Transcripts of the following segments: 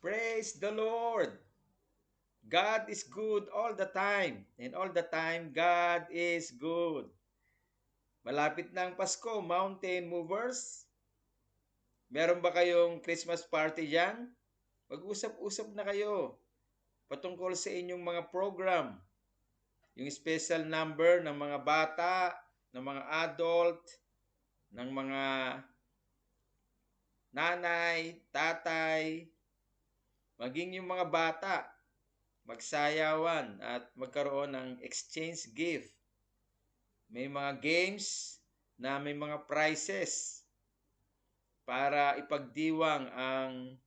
Praise the Lord! God is good all the time. And all the time, God is good. Malapit na ang Pasko, Mountain Movers. Meron ba kayong Christmas party dyan? Mag-usap-usap na kayo patungkol sa inyong mga program. Yung special number ng mga bata, ng mga adult, ng mga nanay, tatay, maging yung mga bata, magsayawan at magkaroon ng exchange gift. May mga games na may mga prizes para ipagdiwang ang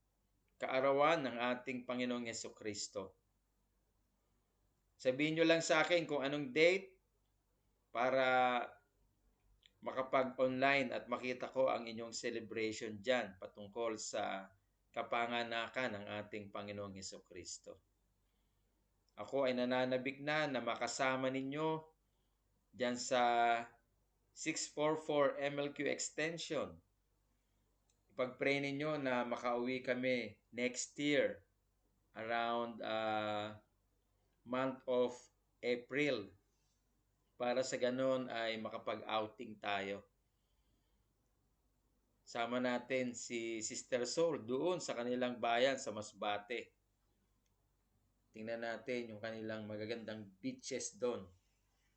kaarawan ng ating Panginoong Kristo. Sabihin nyo lang sa akin kung anong date para makapag-online at makita ko ang inyong celebration dyan patungkol sa kapanganakan ng ating Panginoong Kristo. Ako ay nananabik na makasama ninyo dyan sa 644 MLQ extension. Ipag-pray ninyo na makauwi kami next year around month of April para sa ganun ay makapag-outing tayo. Sama natin si Sister Soul doon sa kanilang bayan sa Masbate. Tingnan natin yung kanilang magagandang beaches doon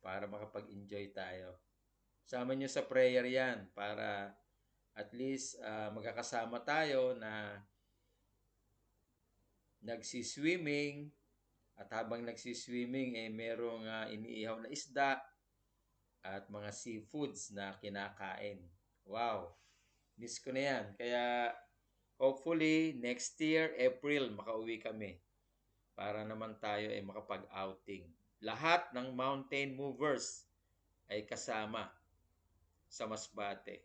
para makapag-enjoy tayo. Sama nyo sa prayer yan para at least magkakasama tayo na nagsiswimming at habang nagsiswimming merong iniihaw na isda at mga seafoods na kinakain. Wow! Miss ko na yan. Kaya hopefully next year, April, makauwi kami para naman tayo ay makapag-outing. Lahat ng mountain movers ay kasama sa Masbate.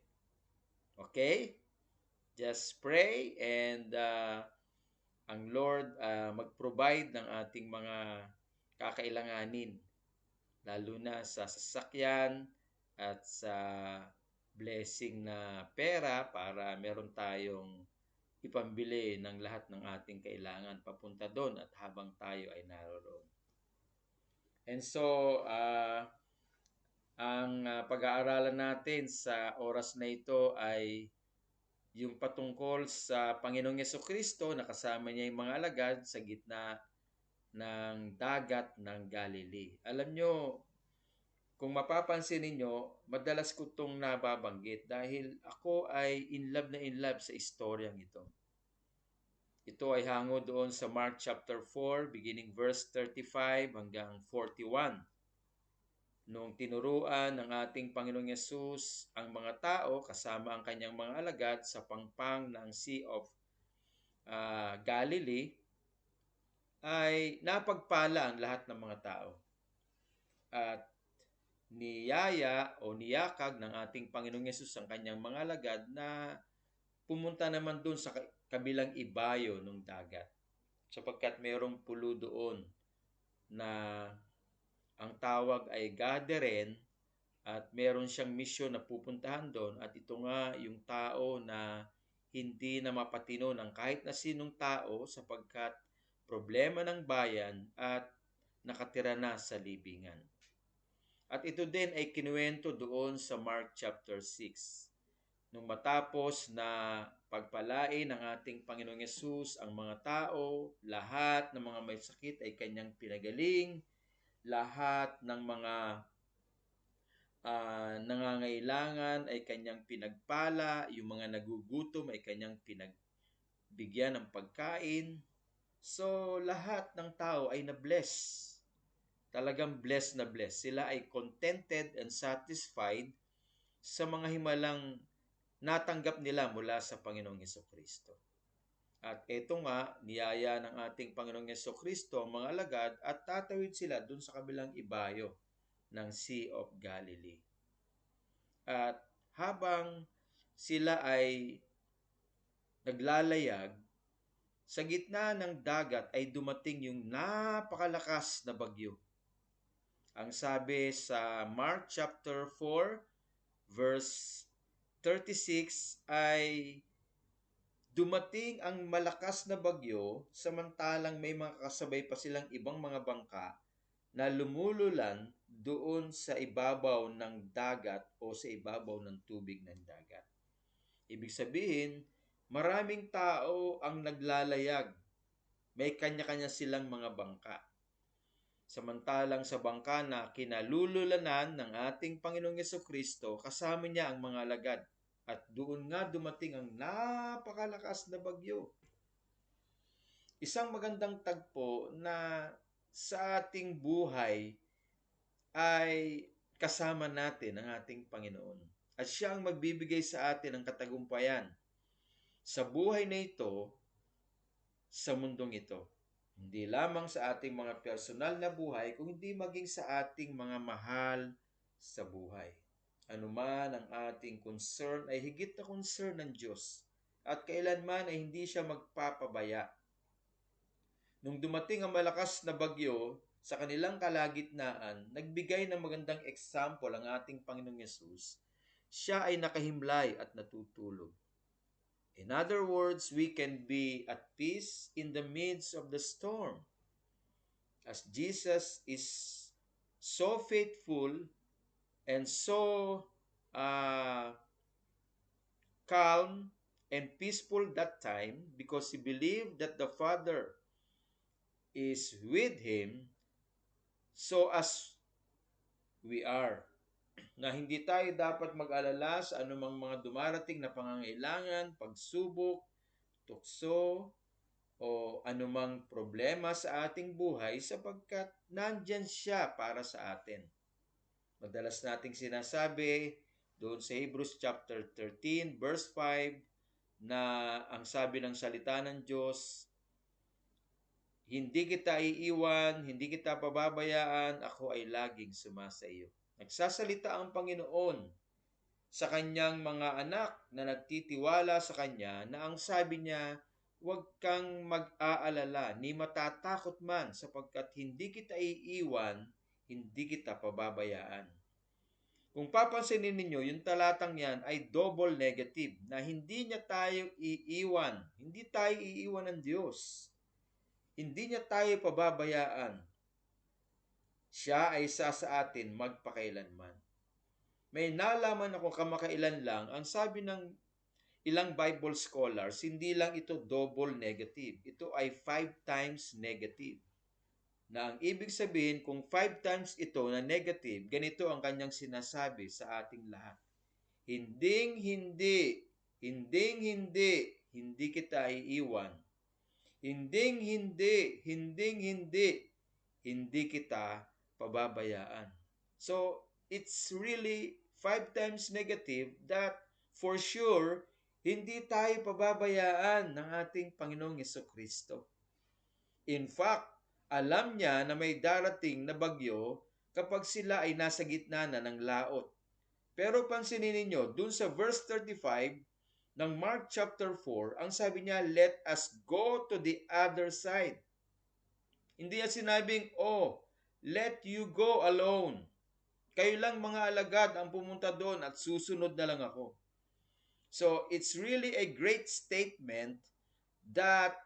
Okay? Just pray and ang Lord mag-provide ng ating mga kakailanganin, lalo na sa sasakyan at sa blessing na pera para meron tayong ipambili ng lahat ng ating kailangan papunta doon at habang tayo ay naroon. And so, ang pag-aaralan natin sa oras na ito ay yung patungkol sa Panginoong Kristo na kasama niya yung mga alagad sa gitna ng dagat ng Galilee. Alam nyo, kung mapapansin ninyo, madalas ko itong nababanggit dahil ako ay in love sa istoryang ito. Ito ay hango doon sa Mark chapter 4, beginning verse 35 hanggang 41. Nung tinuruan ng ating Panginoong Yesus ang mga tao kasama ang kanyang mga alagad sa pangpang ng Sea of Galilee, ay napagpala ang lahat ng mga tao. At niyaya o niyakag ng ating Panginoong Yesus ang kanyang mga alagad na pumunta naman doon sa kabilang ibayo ng dagat. Sapagkat mayroong pulo doon na ang tawag ay Gadaren at meron siyang misyon na pupuntahan doon at ito nga yung tao na hindi na mapatino ng kahit na sinong tao sapagkat problema ng bayan at nakatira na sa libingan. At ito din ay kinuwento doon sa Mark chapter 6. Nung matapos na pagpalain ng ating Panginoong Yesus ang mga tao, lahat ng mga may sakit ay kanyang pinagaling, lahat ng mga nangangailangan ay kanyang pinagpala, yung mga nagugutom ay kanyang pinagbigyan ng pagkain. So, lahat ng tao ay na-bless. Talagang blessed na blessed. Sila ay contented and satisfied sa mga himalang natanggap nila mula sa Panginoong Kristo. At ito nga, niyaya ng ating Panginoong Kristo ang mga alagad at tatawid sila dun sa kabilang ibayo ng Sea of Galilee. At habang sila ay naglalayag, sa gitna ng dagat ay dumating yung napakalakas na bagyo. Ang sabi sa Mark chapter 4 verse 36 ay dumating ang malakas na bagyo samantalang may mga kasabay pa silang ibang mga bangka na lumululan doon sa ibabaw ng dagat o sa ibabaw ng tubig ng dagat. Ibig sabihin, maraming tao ang naglalayag. May kanya-kanya silang mga bangka. Samantalang sa bangka na kinalululanan ng ating Panginoong Yesukristo, kasama niya ang mga alagad. At doon nga dumating ang napakalakas na bagyo. Isang magandang tagpo na sa ating buhay ay kasama natin ang ating Panginoon. At siya ang magbibigay sa atin ng katagumpayan sa buhay na ito, sa mundong ito. Hindi lamang sa ating mga personal na buhay, kundi maging sa ating mga mahal sa buhay. Anuman ang ating concern ay higit na concern ng Diyos at kailanman ay hindi siya magpapabaya. Nung dumating ang malakas na bagyo sa kanilang kalagitnaan, nagbigay ng magandang example ang ating Panginoong Yesus. Siya ay nakahimlay at natutulog. In other words, we can be at peace in the midst of the storm. As Jesus is so faithful and so calm and peaceful that time because he believed that the Father is with him, so as we are. Na hindi tayo dapat mag-alala sa anumang mga dumarating na pangangailangan, pagsubok, tukso, o anumang problema sa ating buhay sapagkat nandyan siya para sa atin. Madalas nating sinasabi doon sa Hebrews chapter 13 verse 5 na ang sabi ng salita ng Diyos, hindi kita iiwan, hindi kita pababayaan, ako ay laging sumasa iyo. Nagsasalita ang Panginoon sa kanyang mga anak na nagtitiwala sa kanya na ang sabi niya, huwag kang mag-aalala, ni matatakot man sapagkat hindi kita iiwan, hindi kita pababayaan. Kung papansinin ninyo, yung talatang yan ay double negative na hindi niya tayo iiwan, hindi tayo iiwan ng Diyos. Hindi niya tayo pababayaan. Siya ay isa sa atin magpakailanman. May nalaman ako kamakailan lang, ang sabi ng ilang Bible scholars, hindi lang ito double negative. Ito ay 5 times negative. Na ang ibig sabihin, kung 5 times ito na negative, ganito ang kanyang sinasabi sa ating lahat. Hindi kita iiwan. Hindi kita pababayaan. So, it's really 5 times negative that for sure, hindi tayo pababayaan ng ating Panginoong Yesukristo. In fact, alam niya na may darating na bagyo kapag sila ay nasa gitna na ng laot. Pero pansinin ninyo, dun sa verse 35 ng Mark chapter 4, ang sabi niya, let us go to the other side. Hindi niya sinabing, oh, let you go alone. Kayo lang mga alagad ang pumunta doon at susunod na lang ako. So, it's really a great statement that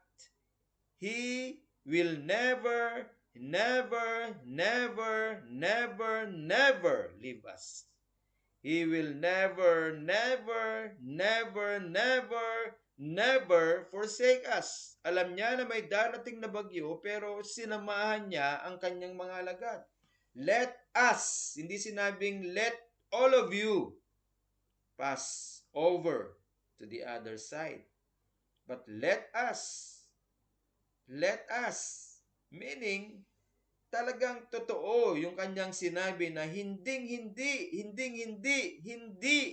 He will never leave us. He will never forsake us. Alam niya na may darating na bagyo pero sinamahan niya ang kanyang mga alagad. Let us, hindi sinabing let all of you pass over to the other side. But let us, meaning talagang totoo yung kanyang sinabi na hindi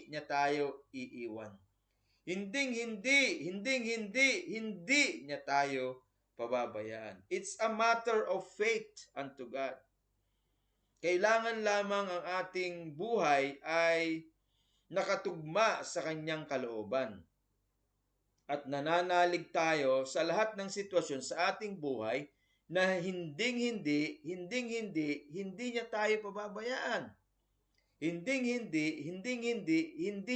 niya tayo iiwan. Hindi niya tayo pababayaan. It's a matter of faith unto God. Kailangan lamang ang ating buhay ay nakatugma sa kanyang kalooban. At nananalig tayo sa lahat ng sitwasyon sa ating buhay na hindi niya tayo pababayaan. Hindi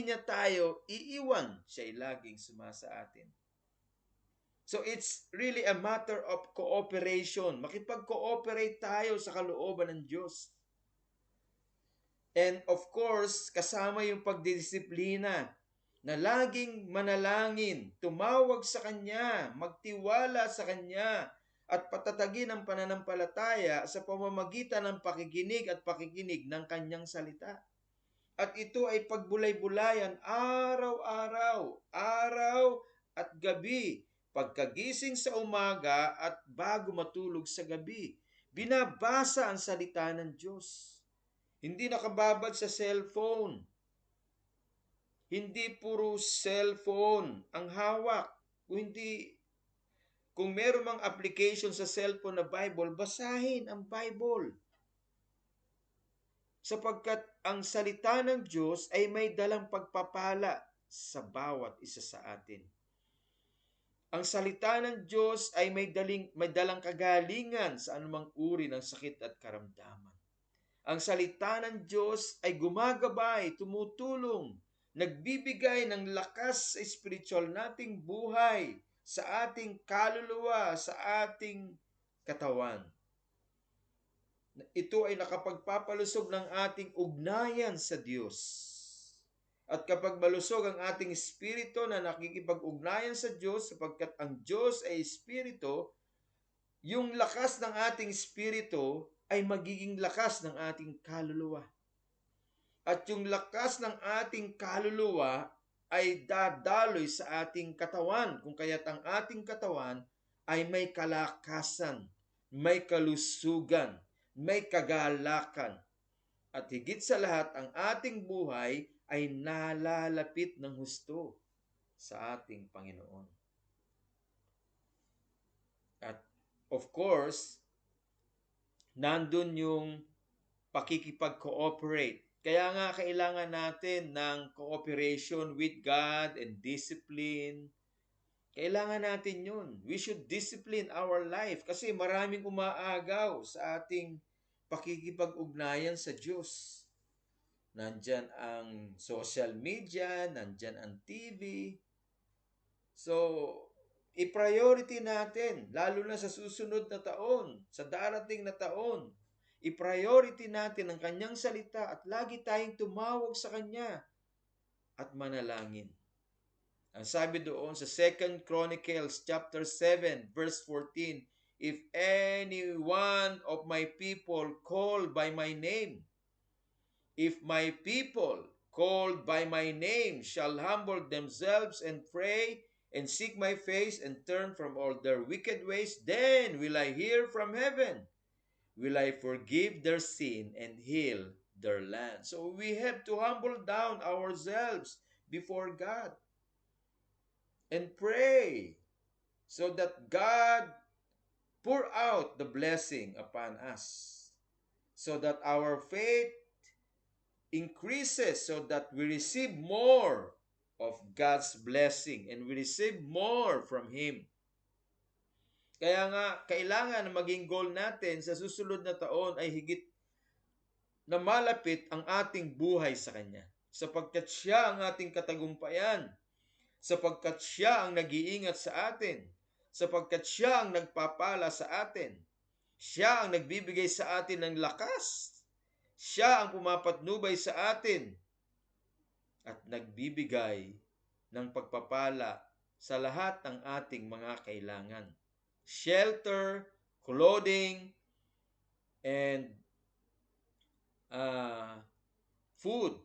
niya tayo iiwan. Siya'y laging sumasa atin. So it's really a matter of cooperation. Makipag-cooperate tayo sa kalooban ng Diyos. And of course, kasama yung pagdidisiplina na laging manalangin, tumawag sa Kanya, magtiwala sa Kanya, at patatagin ang pananampalataya sa pamamagitan ng pakikinig at pakikinig ng Kanyang salita. At ito ay pagbulay-bulayan araw-araw, araw at gabi, pagkagising sa umaga at bago matulog sa gabi. Binabasa ang salita ng Diyos. Hindi nakababad sa cellphone. Hindi puro cellphone ang hawak. Kung meron mang application sa cellphone na Bible, basahin ang Bible. Sapagkat ang salita ng Diyos ay may dalang pagpapala sa bawat isa sa atin. Ang salita ng Diyos ay may dalang kagalingan sa anumang uri ng sakit at karamdaman. Ang salita ng Diyos ay gumagabay, tumutulong, nagbibigay ng lakas sa spiritual nating buhay, sa ating kaluluwa, sa ating katawan. Ito ay nakapagpapalusog ng ating ugnayan sa Diyos. At kapag malusog ang ating espiritu na nakikipag-ugnayan sa Diyos, sapagkat ang Diyos ay espiritu, yung lakas ng ating espiritu ay magiging lakas ng ating kaluluwa. At yung lakas ng ating kaluluwa ay dadaloy sa ating katawan, kung kaya't ang ating katawan ay may kalakasan, may kalusugan, may kagalakan. At higit sa lahat, ang ating buhay ay nalalapit ng husto sa ating Panginoon. At of course, nandun yung pakikipag-cooperate. Kaya nga kailangan natin ng cooperation with God and discipline. Kailangan natin yun. We should discipline our life kasi maraming umaagaw sa ating pakikipag-ugnayan sa Diyos. Nandyan ang social media, nandyan ang TV. So, i-priority natin, lalo na sa susunod na taon, sa darating na taon. I-priority natin ang Kanyang salita at lagi tayong tumawag sa Kanya at manalangin. Ang sabi doon sa 2 Chronicles chapter 7 verse 14, if any one of my people called by my name, if my people called by my name shall humble themselves and pray and seek my face and turn from all their wicked ways, then will I hear from heaven, will I forgive their sin and heal their land. So we have to humble down ourselves before God and pray so that God pour out the blessing upon us, so that our faith increases, so that we receive more of God's blessing and we receive more from Him. Kaya nga, kailangan na maging goal natin sa susunod na taon ay higit na malapit ang ating buhay sa Kanya. Sapagkat Siya ang ating katagumpayan, sapagkat Siya ang nag-iingat sa atin, sapagkat Siya ang nagpapala sa atin, Siya ang nagbibigay sa atin ng lakas, Siya ang pumapatnubay sa atin, at nagbibigay ng pagpapala sa lahat ng ating mga kailangan. Shelter, clothing, and food.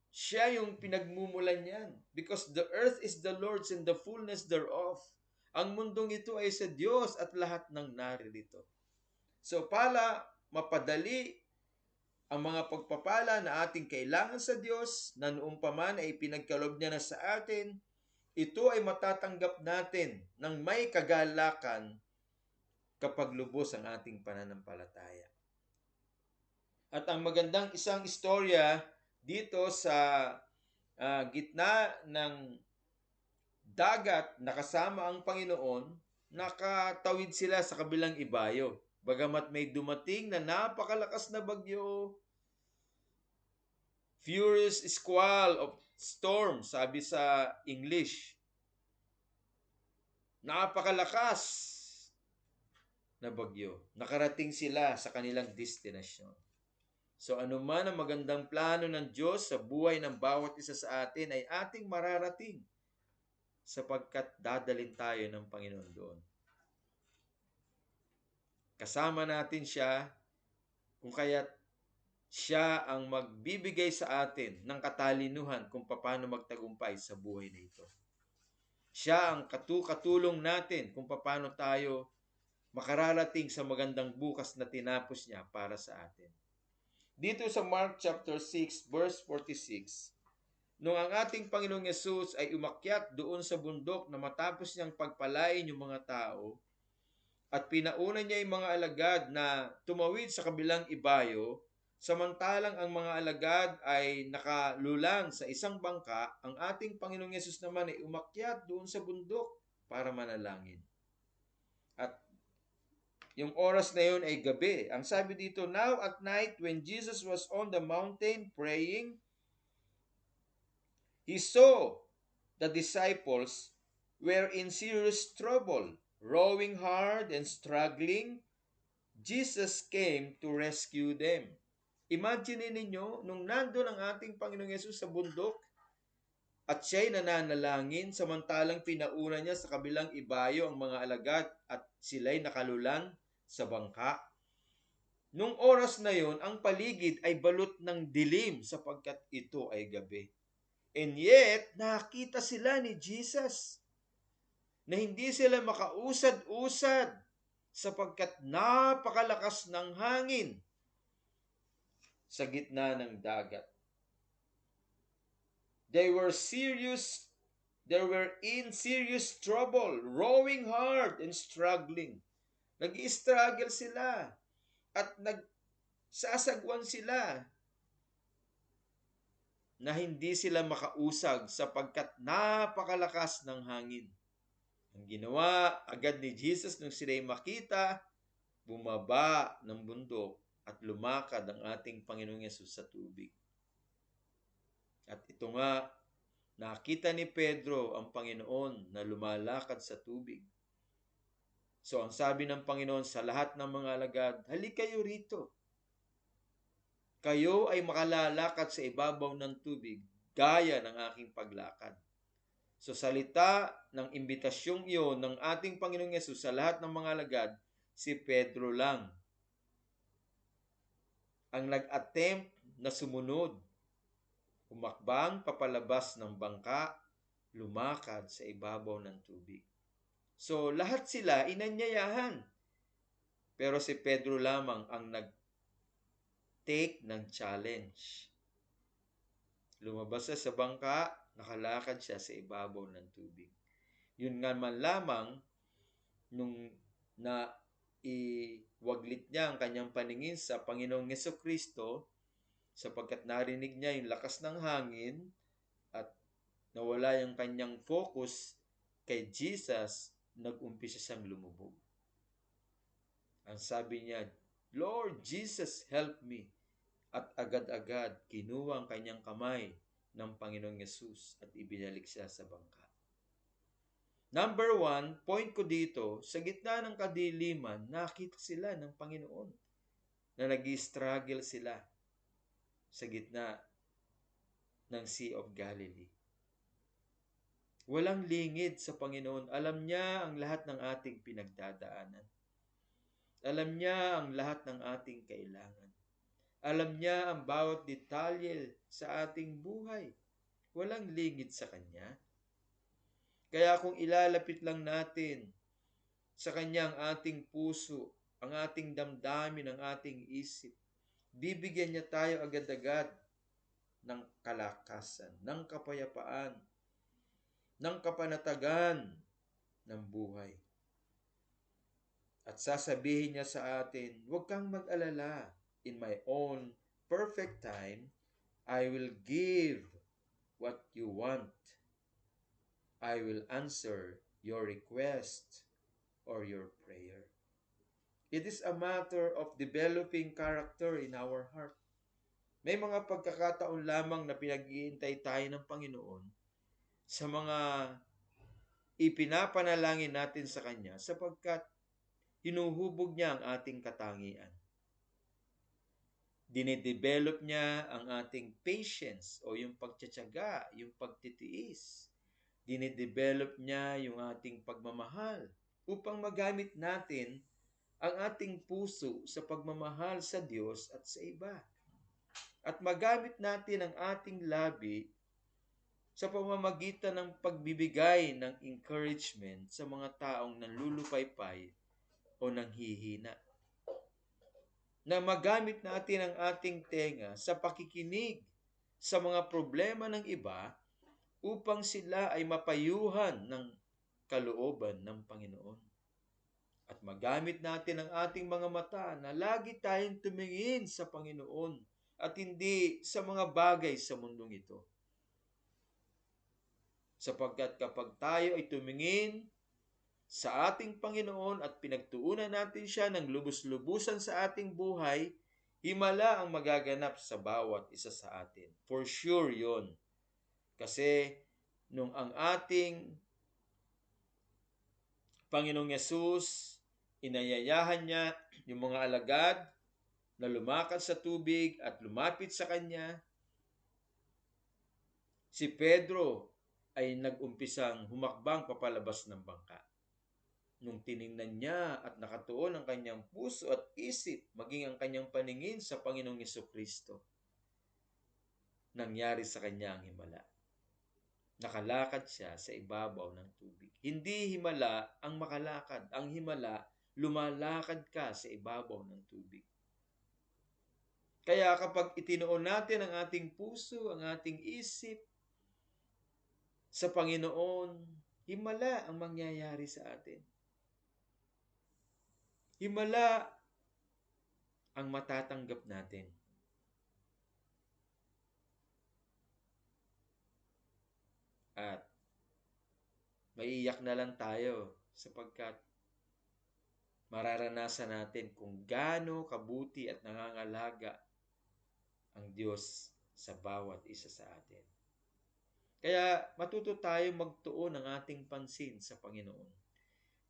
Siya yung pinagmumulan niyan. Because the earth is the Lord's and the fullness thereof. Ang mundong ito ay sa Diyos at lahat ng naririto. So para mapadali ang mga pagpapala na ating kailangan sa Diyos, na noong pa man ay pinagkaloob niya na sa atin, ito ay matatanggap natin ng may kagalakan kapag lubos ang ating pananampalataya. At ang magandang isang istorya dito sa gitna ng dagat na kasama ang Panginoon, nakatawid sila sa kabilang ibayo. Bagamat may dumating na napakalakas na bagyo, furious squall of storm, sabi sa English. napakalakas na bagyo. Nakarating sila sa kanilang destinasyon. So anuman ang magandang plano ng Diyos sa buhay ng bawat isa sa atin ay ating mararating sapagkat dadalhin tayo ng Panginoon doon. Kasama natin siya kung kaya't siya ang magbibigay sa atin ng katalinuhan kung paano magtagumpay sa buhay na ito. Siya ang katulong natin kung paano tayo makararating sa magandang bukas na tinapos niya para sa atin. Dito sa Mark chapter 6 verse 46, nung ang ating Panginoong Yesus ay umakyat doon sa bundok na matapos niyang pagpalain yung mga tao at pinauna niya yung mga alagad na tumawid sa kabilang ibayo, samantalang ang mga alagad ay nakalulan sa isang bangka, ang ating Panginoong Yesus naman ay umakyat doon sa bundok para manalangin. At yung oras na yun ay gabi. Ang sabi dito, now at night when Jesus was on the mountain praying, he saw the disciples were in serious trouble, rowing hard and struggling. Jesus came to rescue them. Imagine ninyo, nung nandun ang ating Panginoong Yesus sa bundok at siya'y nananalangin, samantalang pinauna niya sa kabilang ibayo ang mga alagad at sila'y nakalulan sa bangka. Nung oras na yon, ang paligid ay balot ng dilim sapagkat ito ay gabi. And yet, nakita sila ni Jesus na hindi sila makausad-usad sapagkat napakalakas ng hangin sa gitna ng dagat. They were in serious trouble, rowing hard and struggling. Nag-i-struggle sila at nagsasagwan sila na hindi sila makausag sapagkat napakalakas ng hangin. Ang ginawa agad ni Jesus nung sila'y makita, bumaba ng bundok at lumakad ang ating Panginoong Yesus sa tubig. At ito nga, nakita ni Pedro ang Panginoon na lumalakad sa tubig. So ang sabi ng Panginoon sa lahat ng mga alagad, halika kayo rito. Kayo ay makalalakad sa ibabaw ng tubig gaya ng aking paglakad. So salita ng imbitasyong iyon ng ating Panginoong Yesus sa lahat ng mga alagad, si Pedro lang ang nag-attempt na sumunod. Umakbang papalabas ng bangka, lumakad sa ibabaw ng tubig. So lahat sila inanyayahan. Pero si Pedro lamang ang nag-take ng challenge. Lumabas siya sa bangka, nakalakad siya sa ibabaw ng tubig. Yun nga man lamang, nung iwaglit niya ang kanyang paningin sa Panginoong Jesucristo, sapagkat narinig niya yung lakas ng hangin at nawala yung kanyang focus kay Jesus, nag-umpisa siyang lumubog. Ang sabi niya, Lord Jesus, help me. At agad-agad kinuha ang kanyang kamay ng Panginoong Yesus at ibinalik siya sa bangka. Number 1, point ko dito, sa gitna ng kadiliman, nakita sila ng Panginoon na nag-struggle sila sa gitna ng Sea of Galilee. Walang lingid sa Panginoon. Alam niya ang lahat ng ating pinagdadaanan. Alam niya ang lahat ng ating kailangan. Alam niya ang bawat detalye sa ating buhay. Walang lingid sa Kanya. Kaya kung ilalapit lang natin sa Kanya ang ating puso, ang ating damdamin, ang ating isip, bibigyan niya tayo agad-agad ng kalakasan, ng kapayapaan, ng kapanatagan ng buhay. At sasabihin niya sa atin, huwag kang mag-alala. In my own perfect time, I will give what you want. I will answer your request or your prayer. It is a matter of developing character in our heart. May mga pagkakataon lamang na pinag-iintay tayo ng Panginoon sa mga ipinapanalangin natin sa Kanya sapagkat hinuhubog niya ang ating katangian. Dinedevelop niya ang ating patience o yung pagtsatsaga, yung pagtitiis. Dinedevelop niya yung ating pagmamahal upang magamit natin ang ating puso sa pagmamahal sa Diyos at sa iba. At magamit natin ang ating labi sa pamamagitan ng pagbibigay ng encouragement sa mga taong nanlulupaypay o nanghihina. Na magamit natin ang ating tenga sa pakikinig sa mga problema ng iba upang sila ay mapayuhan ng kalooban ng Panginoon. At magamit natin ang ating mga mata na lagi tayong tumingin sa Panginoon at hindi sa mga bagay sa mundong ito. Sapagkat kapag tayo ay tumingin sa ating Panginoon at pinagtuunan natin siya ng lubos-lubusan sa ating buhay, himala ang magaganap sa bawat isa sa atin. For sure yun. Kasi nung ang ating Panginoong Yesus, inayayahan niya yung mga alagad na lumakad sa tubig at lumapit sa Kanya, si Pedro ay nag-umpisang humakbang papalabas ng bangka. Nung tiningnan niya at nakatuon ang kanyang puso at isip, maging ang kanyang paningin sa Panginoong Jesucristo, nangyari sa kanya ang himala. Nakalakad siya sa ibabaw ng tubig. Hindi himala ang makalakad. Ang himala, lumalakad ka sa ibabaw ng tubig. Kaya kapag itinuon natin ang ating puso, ang ating isip sa Panginoon, himala ang mangyayari sa atin. Himala ang matatanggap natin. At maiiyak na lang tayo sapagkat mararanasan natin kung gaano kabuti at nangangalaga ang Diyos sa bawat isa sa atin. Kaya matuto tayong magtuon ng ating pansin sa Panginoon.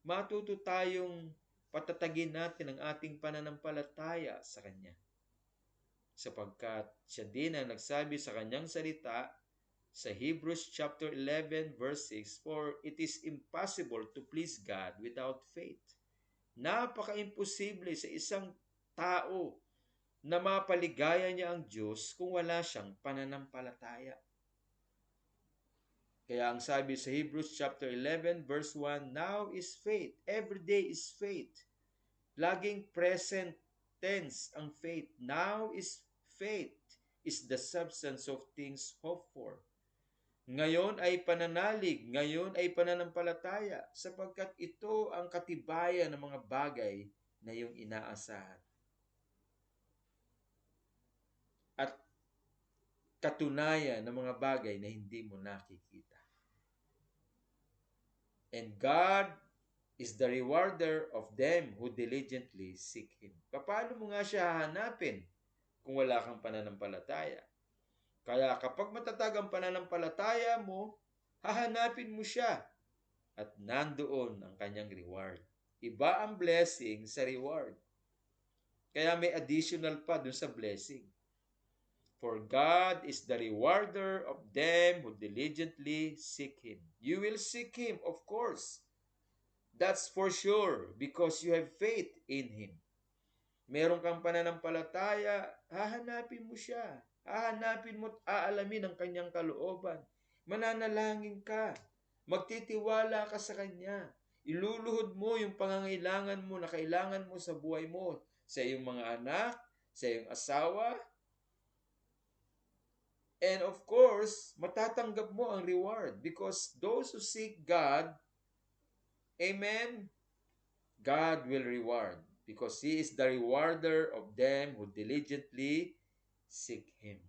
Matuto tayong patatagin natin ang ating pananampalataya sa Kanya. Sapagkat siya din ang nagsabi sa Kanyang salita sa Hebrews chapter 11 verse 6, "For it is impossible to please God without faith." Napaka-imposible sa isang tao na mapaligaya niya ang Diyos kung wala siyang pananampalataya. Kaya ang sabi sa Hebrews chapter 11 verse 1, "Now is faith." Every day is faith. Laging present tense ang faith. Now is faith is the substance of things hoped for. Ngayon ay pananalig, ngayon ay pananampalataya, sapagkat ito ang katibayan ng mga bagay na iyong inaasahan. At katunayan ng mga bagay na hindi mo nakikita. And God is the rewarder of them who diligently seek Him. Paano mo nga siya hahanapin kung wala kang pananampalataya? Kaya kapag matatag ang pananampalataya mo, hahanapin mo siya at nandoon ang kanyang reward. Iba ang blessing sa reward. Kaya may additional pa dun sa blessing. For God is the rewarder of them who diligently seek Him. You will seek Him, of course. That's for sure because you have faith in Him. Meron kang pananampalataya, hahanapin mo siya. Hahanapin mo at aalamin ang kanyang kalooban. Mananalangin ka. Magtitiwala ka sa Kanya. Iluluhod mo yung pangangailangan mo na kailangan mo sa buhay mo, sa iyong mga anak, sa iyong asawa. And of course, matatanggap mo ang reward because those who seek God, amen, God will reward because He is the rewarder of them who diligently seek Him.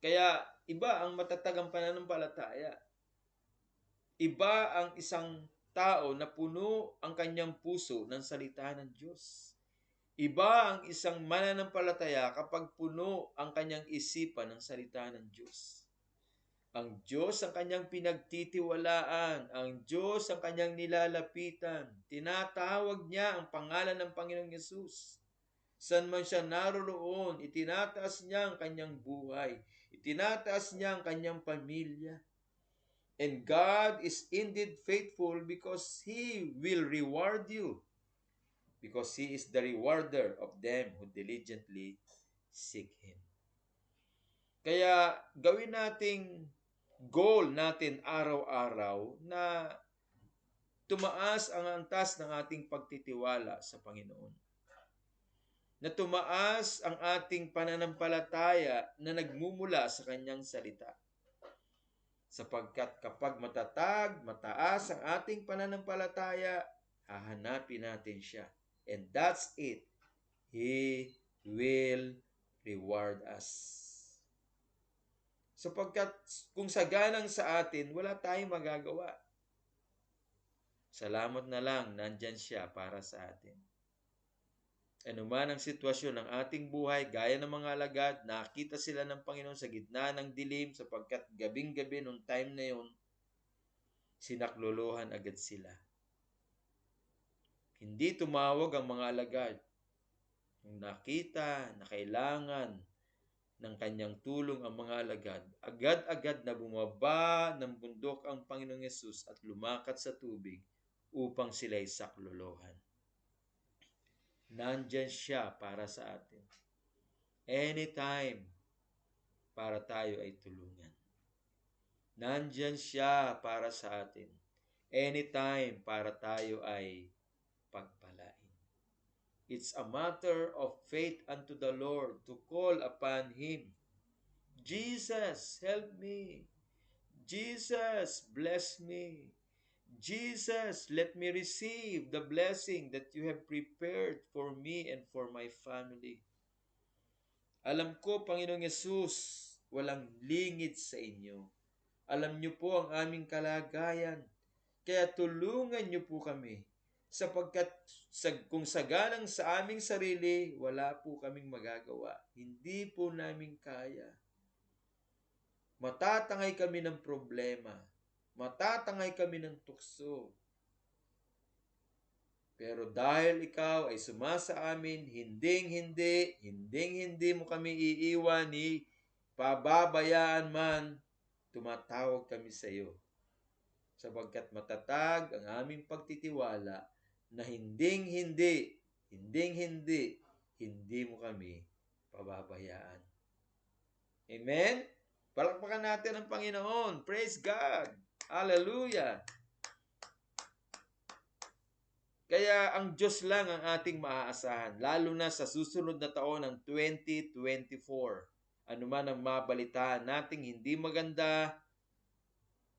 Kaya iba ang matatagang pananampalataya. Iba ang isang tao na puno ang kanyang puso ng salita ng Diyos. Iba ang isang mananampalataya kapag puno ang kanyang isipan ng salita ng Diyos. Ang Diyos ang kanyang pinagtitiwalaan. Ang Diyos ang kanyang nilalapitan. Tinatawag niya ang pangalan ng Panginoong Yesus. San man siya naroroon, itinataas niya ang kanyang buhay. Itinataas niya ang kanyang pamilya. And God is indeed faithful because He will reward you. Because He is the rewarder of them who diligently seek Him. Kaya gawin nating goal natin araw-araw na tumaas ang antas ng ating pagtitiwala sa Panginoon. Na tumaas ang ating pananampalataya na nagmumula sa Kanyang salita. Sapagkat kapag matatag, mataas ang ating pananampalataya, hahanapin natin siya. And that's it. He will reward us. Sapagkat kung sagalang sa atin, wala tayong magagawa. Salamat na lang, nandyan siya para sa atin. Ano man ang sitwasyon ng ating buhay, gaya ng mga alagad, nakita sila ng Panginoon sa gitna ng dilim sapagkat gabing-gabi nung time na yun, sinaklolohan agad sila. Hindi tumawag ang mga alagad. Kung nakita na kailangan ng kanyang tulong ang mga alagad, agad-agad na bumaba ng bundok ang Panginoong Yesus at lumakat sa tubig upang sila'y saklolohan. Nandyan siya para sa atin. Anytime para tayo ay tulungan. Nandyan siya para sa atin. Anytime para tayo ay pagpalain. It's a matter of faith unto the Lord to call upon Him. Jesus, help me. Jesus, bless me. Jesus, let me receive the blessing that you have prepared for me and for my family. Alam ko, Panginoong Yesus, walang lingid sa inyo. Alam niyo po ang aming kalagayan. Kaya tulungan niyo po kami. Sapagkat kung sagalang sa aming sarili, wala po kaming magagawa. Hindi po namin kaya. Matatangay kami ng problema. Matatangay kami ng tukso. Pero dahil ikaw ay sumasa amin, hindi mo kami iiwan ni pababayaan man, tumatawag kami sa iyo. Sapagkat matatag ang aming pagtitiwala na hindi mo kami pababayaan. Amen? Palakpakan natin ang Panginoon. Praise God. Hallelujah. Kaya ang Diyos lang ang ating maaasahan, lalo na sa susunod na taon ng 2024. Ano man ang mabalitaan nating hindi maganda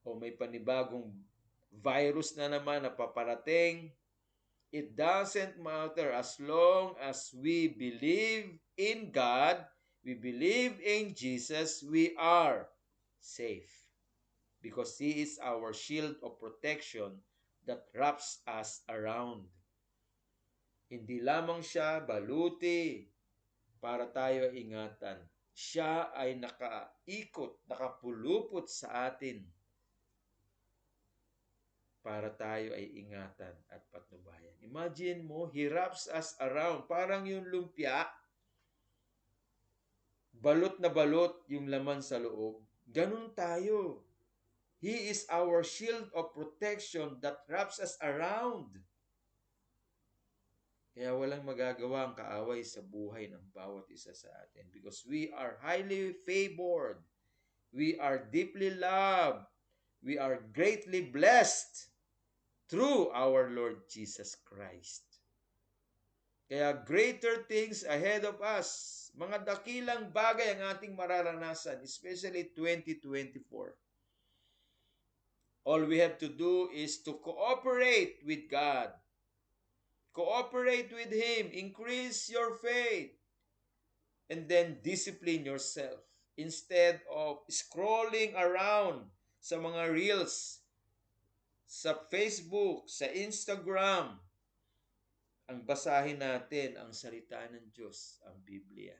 o may panibagong virus na naman na paparating, it doesn't matter as long as we believe in God, we believe in Jesus, we are safe. Because He is our shield of protection that wraps us around. Hindi lamang siya baluti para tayo ingatan. Siya ay nakaikot, nakapulupot sa atin para tayo ay ingatan at patnubayan. Imagine mo, He wraps us around. Parang yung lumpia, balot na balot yung laman sa loob. Ganun tayo. He is our shield of protection that wraps us around. Kaya walang magagawa ang kaaway sa buhay ng bawat isa sa atin because we are highly favored. We are deeply loved. We are greatly blessed through our Lord Jesus Christ. Kaya greater things ahead of us. Mga dakilang bagay ang ating mararanasan, especially 2024. All we have to do is to cooperate with God. Cooperate with Him. Increase your faith. And then discipline yourself. Instead of scrolling around sa mga reels, sa Facebook, sa Instagram, ang basahin natin ang salita ng Diyos, ang Biblia.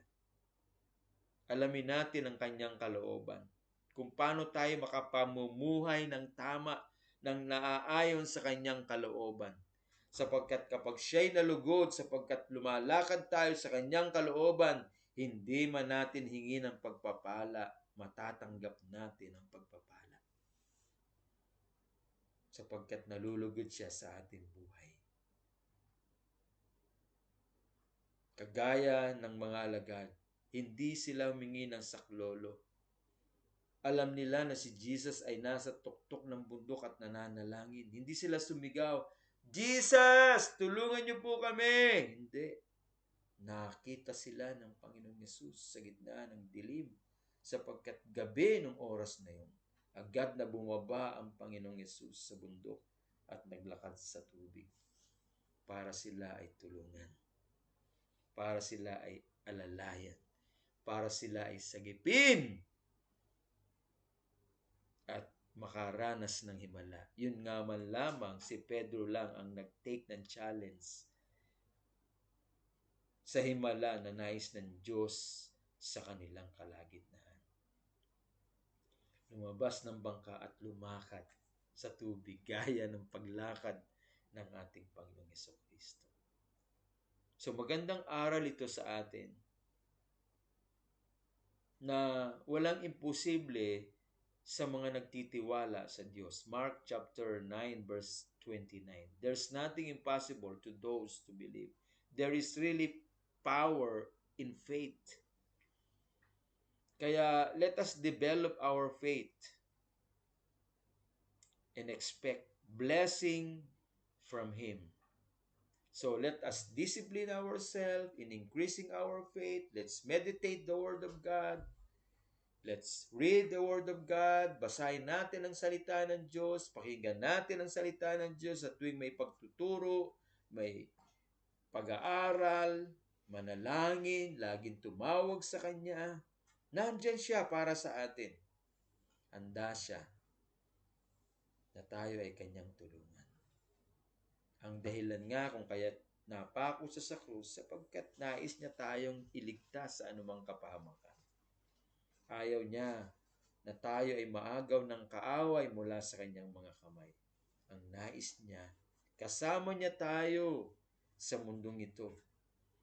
Alamin natin ang kanyang kalooban. kung paano tayo makapamumuhay ng tama, ng naaayon sa kanyang kalooban. Sapagkat kapag siya'y nalugod, sapagkat lumalakad tayo sa kanyang kalooban, hindi man natin hingin ang pagpapala, matatanggap natin ang pagpapala. Sapagkat nalulugod siya sa ating buhay. Kagaya ng mga alagad, hindi sila humingi ng saklolo. Alam nila na si Jesus ay nasa tuktok ng bundok at nananalangin. Hindi sila sumigaw, Jesus, tulungan niyo po kami! Hindi. Nakita sila ng Panginoong Yesus sa gitna ng dilim, sapagkat gabi ng oras na yun, agad na bumaba ang Panginoong Yesus sa bundok at naglakad sa tubig para sila ay tulungan, para sila ay alalayan, para sila ay sagipin at makaranas ng himala. Yun nga man lamang, si Pedro lang ang nag-take ng challenge sa himala na nais ng Diyos sa kanilang kalagitnaan. Lumabas ng bangka at lumakad sa tubig gaya ng paglakad ng ating Panginoong Jesucristo. So magandang aral ito sa atin na walang imposible sa mga nagtitiwala sa Diyos. Mark chapter 9 verse 29. There's nothing impossible to those who believe. There is really power in faith. Kaya let us develop our faith and expect blessing from Him. So let us discipline ourselves in increasing our faith. Let's meditate the Word of God. Let's read the Word of God. Basahin natin ang salita ng Diyos. Pakinggan natin ang salita ng Diyos at tuwing may pagtuturo, may pag-aaral, manalangin, laging tumawag sa Kanya. Nandyan siya para sa atin. Handa siya na tayo ay Kanyang tulungan. Ang dahilan nga kung kaya napako siya sa krus, sapagkat nais niya tayong iligtas sa anumang kapahamakan. Ayaw niya na tayo ay maagaw ng kaaway mula sa kanyang mga kamay. Ang nais niya, kasama niya tayo sa mundong ito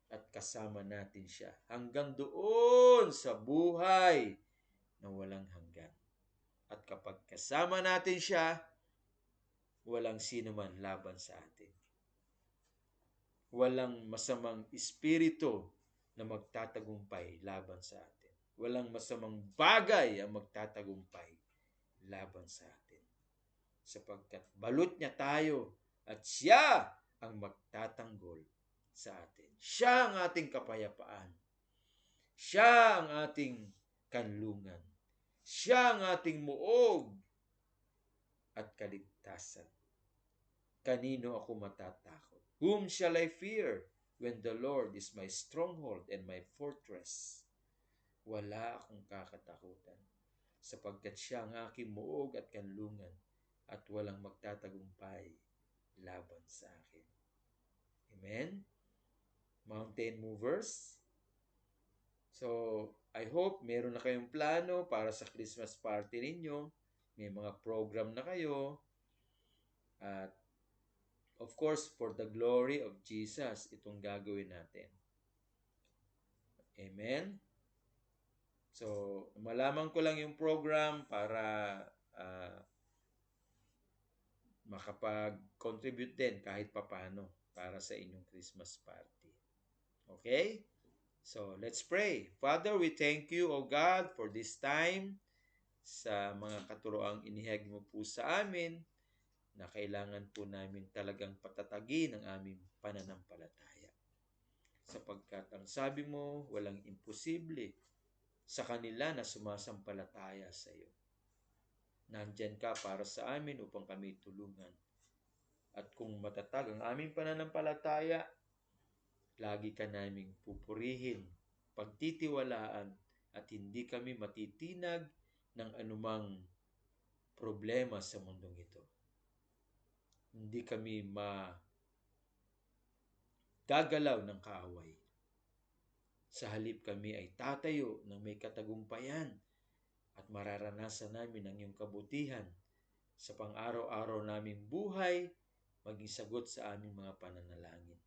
at kasama natin siya hanggang doon sa buhay na walang hanggan. At kapag kasama natin siya, walang sino man laban sa atin. Walang masamang espiritu na magtatagumpay laban sa atin. Walang masamang bagay ang magtatagumpay laban sa atin. Sapagkat balot niya tayo at siya ang magtatanggol sa atin. Siya ang ating kapayapaan. Siya ang ating kanlungan. Siya ang ating muog at kaligtasan. Kanino ako matatakot? Whom shall I fear when the Lord is my stronghold and my fortress? Wala akong kakatakutan, sapagkat siya ang aking muog at kanlungan, at walang magtatagumpay laban sa akin. Amen? Mountain movers? So, I hope meron na kayong plano para sa Christmas party ninyo. May mga program na kayo. At of course, for the glory of Jesus, itong gagawin natin. Amen? So, malaman ko lang yung program para makapag-contribute din kahit papano para sa inyong Christmas party. Okay? So, let's pray. Father, we thank you, O God, for this time sa mga katuroang inihag mo po sa amin na kailangan po namin talagang patatagin ang aming pananampalataya. Sapagkat ang sabi mo, walang imposible sa kanila na sumasampalataya sa iyo. Nandyan ka para sa amin upang kami tulungan. At kung matatag ang aming pananampalataya, lagi ka naming pupurihin, pagtitiwalaan, at hindi kami matitinag ng anumang problema sa mundong ito. Hindi kami gagalaw ng kaaway. Sa halip kami ay tatayo ng may katagumpayan at mararanasan namin ang iyong kabutihan sa pang-araw-araw naming buhay, maging sagot sa aming mga pananalangin.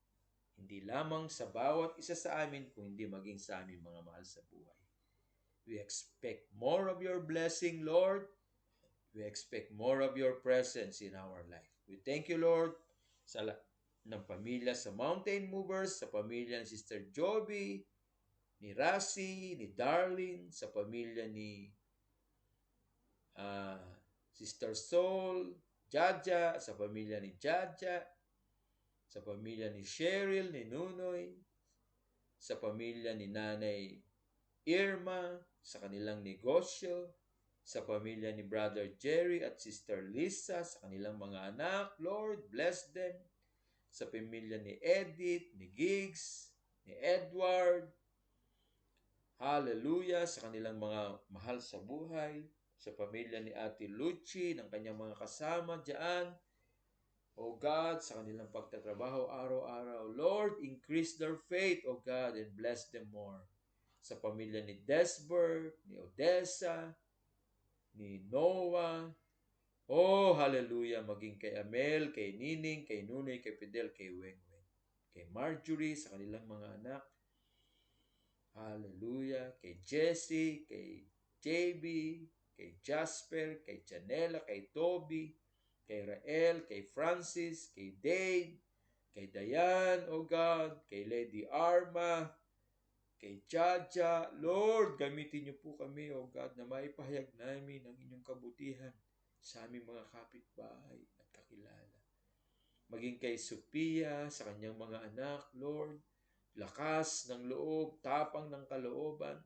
Hindi lamang sa bawat isa sa amin, kundi maging sa aming mga mahal sa buhay. We expect more of your blessing, Lord. We expect more of your presence in our life. We thank you, Lord, sa ng pamilya sa Mountain Movers, sa pamilya ni Sister Joby, ni Rasi, ni Darlene, sa pamilya ni uh, Sister Soul, Jaja, sa pamilya ni Jaja, sa pamilya ni Cheryl, ni Nunoy, sa pamilya ni Nanay Irma, sa kanilang negosyo, sa pamilya ni Brother Jerry at Sister Lisa, sa kanilang mga anak. Lord, bless them. Sa pamilya ni Edith, ni Giggs, ni Edward. Hallelujah, sa kanilang mga mahal sa buhay. Sa pamilya ni Ate Lucy, ng kanyang mga kasama dyan. O God, sa kanilang pagtatrabaho araw-araw. Lord, increase their faith, O God, and bless them more. Sa pamilya ni Desbert, ni Odessa, ni Noah. Oh, hallelujah, maging kay Amel, kay Nining, kay Nunoy, kay Fidel, kay Wengweng. Kay Marjorie, sa kanilang mga anak. Hallelujah, kay Jessie, kay JB, kay Jasper, kay Janela, kay Toby, kay Rael, kay Francis, kay Dave, kay Dayan, O God, kay Lady Arma, kay Jaja. Lord, gamitin niyo po kami, O God, na maipahayag namin ang inyong kabutihan sa aming mga kapitbahay at kakilala. Maging kay Sophia, sa kanyang mga anak, Lord, lakas ng loob, tapang ng kalooban.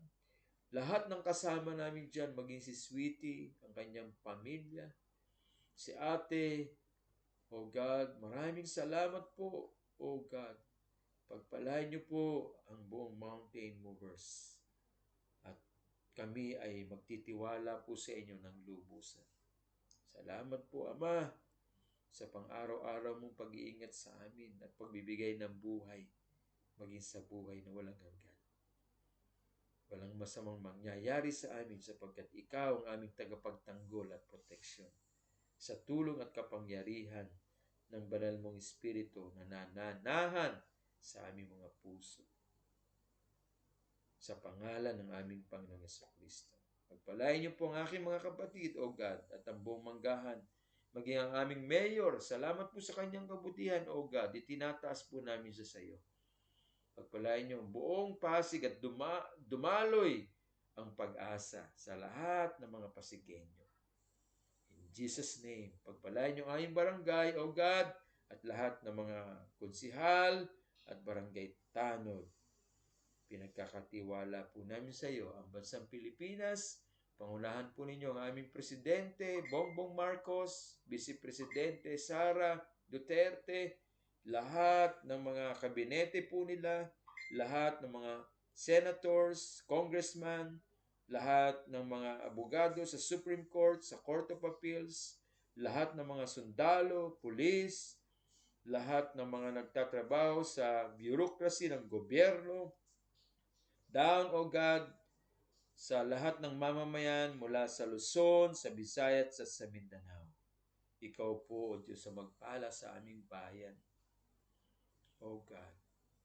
Lahat ng kasama namin dyan, maging si Sweetie, ang kanyang pamilya, si ate. O God, maraming salamat po, O God. Pagpalain niyo po ang buong Mountain Movers. At kami ay magtitiwala po sa inyo ng lubusan. Salamat po, Ama, sa pang-araw-araw mong pag-iingat sa amin at pagbibigay ng buhay, maging sa buhay na walang hanggan. Walang masamang mangyayari sa amin sapagkat ikaw ang aming tagapagtanggol at proteksyon. Sa tulong at kapangyarihan ng banal mong Espiritu na nananahan sa aming mga puso. Sa pangalan ng aming Panginoong Jesucristo. Pagpalain niyo po ang aking mga kapatid, O God, at ang buong manggahan, maging ang aming mayor. Salamat po sa kanyang kabutihan, O God. Itinataas po namin sa iyo. Pagpalain niyo ang buong Pasig at dumaloy ang pag-asa sa lahat ng mga Pasigenyo. In Jesus' name, pagpalain niyo ang aming barangay, O God, at lahat ng mga konsihal at barangay tanod. Pinagkakatiwala po namin sa iyo ang bansang Pilipinas. Pangunahan po ninyo ang aming Presidente, Bongbong Marcos, Vice Presidente Sara Duterte, lahat ng mga kabinete po nila, lahat ng mga senators, congressman, lahat ng mga abogado sa Supreme Court, sa Court of Appeals, lahat ng mga sundalo, pulis, lahat ng mga nagtatrabaho sa bureaucracy ng gobyerno, down, O God, sa lahat ng mamamayan mula sa Luzon, sa Visayas at sa Mindanao. Ikaw po, O Diyos, sa magpala sa aming bayan. O God,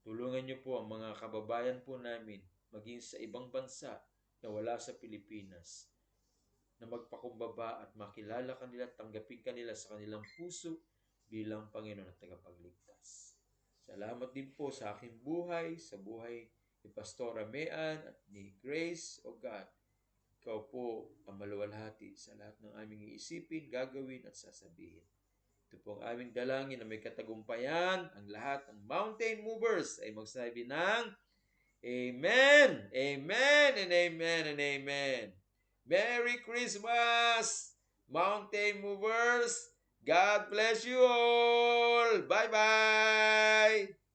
tulungan niyo po ang mga kababayan po namin maging sa ibang bansa na wala sa Pilipinas na magpakumbaba at makilala kanila at tanggapin kanila sa kanilang puso bilang Panginoon at tagapagligtas. Salamat din po sa aking buhay, sa buhay ni Pastora Mean at ni Grace, O God. Ikaw po ang maluwalhati sa lahat ng aming iisipin, gagawin at sasabihin. Ito po ang aming dalangin na may katagumpayan. Ang lahat ng Mountain Movers ay magsabi ng Amen, Amen, and Amen, and Amen. Merry Christmas, Mountain Movers. God bless you all. Bye-bye.